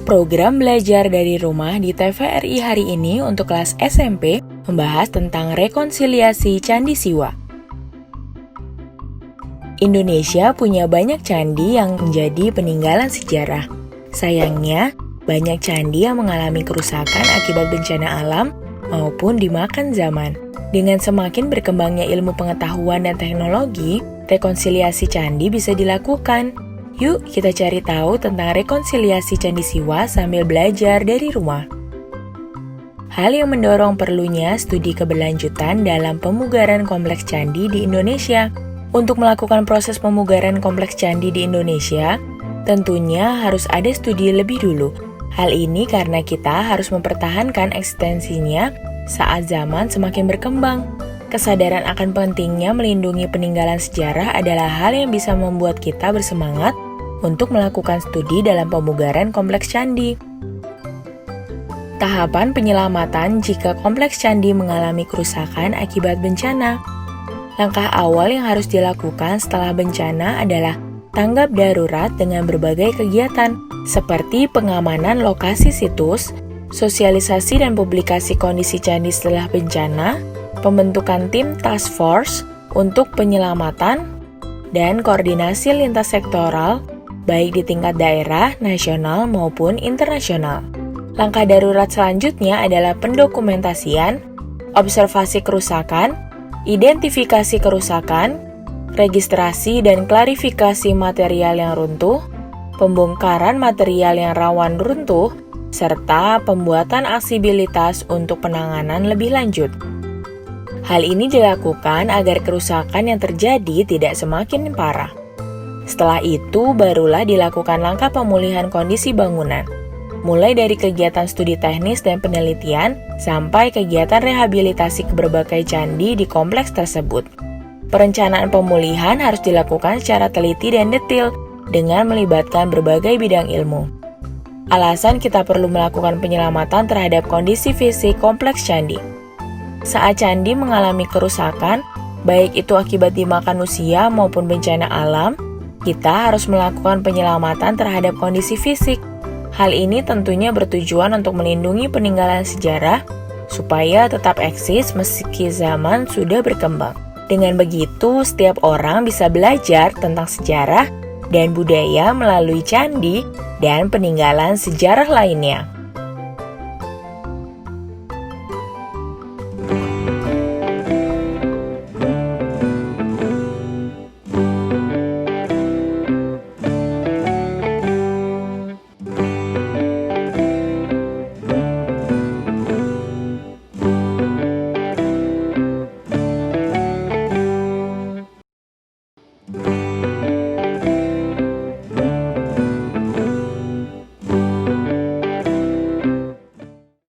Program belajar dari rumah di TVRI hari ini untuk kelas SMP membahas tentang rekonsiliasi Candi Siwa. Indonesia punya banyak candi yang menjadi peninggalan sejarah. Sayangnya, banyak candi yang mengalami kerusakan akibat bencana alam maupun dimakan zaman. Dengan semakin berkembangnya ilmu pengetahuan dan teknologi, rekonsiliasi candi bisa dilakukan. Yuk kita cari tahu tentang rekonsiliasi Candi Siwa sambil belajar dari rumah. Hal yang mendorong perlunya studi keberlanjutan dalam pemugaran kompleks candi di Indonesia. Untuk melakukan proses pemugaran kompleks candi di Indonesia, tentunya harus ada studi lebih dulu. Hal ini karena kita harus mempertahankan eksistensinya saat zaman semakin berkembang. Kesadaran akan pentingnya melindungi peninggalan sejarah adalah hal yang bisa membuat kita bersemangat untuk melakukan studi dalam pemugaran kompleks candi. Tahapan penyelamatan jika kompleks candi mengalami kerusakan akibat bencana. Langkah awal yang harus dilakukan setelah bencana adalah tanggap darurat dengan berbagai kegiatan, seperti pengamanan lokasi situs, sosialisasi dan publikasi kondisi candi setelah bencana, pembentukan tim task force untuk penyelamatan, dan koordinasi lintas sektoral, baik di tingkat daerah, nasional, maupun internasional. Langkah darurat selanjutnya adalah pendokumentasian, observasi kerusakan, identifikasi kerusakan, registrasi dan klarifikasi material yang runtuh, pembongkaran material yang rawan runtuh, serta pembuatan aksibilitas untuk penanganan lebih lanjut. Hal ini dilakukan agar kerusakan yang terjadi tidak semakin parah. Setelah itu, barulah dilakukan langkah pemulihan kondisi bangunan, mulai dari kegiatan studi teknis dan penelitian sampai kegiatan rehabilitasi ke berbagai candi di kompleks tersebut. Perencanaan pemulihan harus dilakukan secara teliti dan detail dengan melibatkan berbagai bidang ilmu. Alasan kita perlu melakukan penyelamatan terhadap kondisi fisik kompleks candi. Saat candi mengalami kerusakan, baik itu akibat dimakan manusia maupun bencana alam, kita harus melakukan penyelamatan terhadap kondisi fisik. Hal ini tentunya bertujuan untuk melindungi peninggalan sejarah supaya tetap eksis meski zaman sudah berkembang. Dengan begitu, setiap orang bisa belajar tentang sejarah dan budaya melalui candi dan peninggalan sejarah lainnya.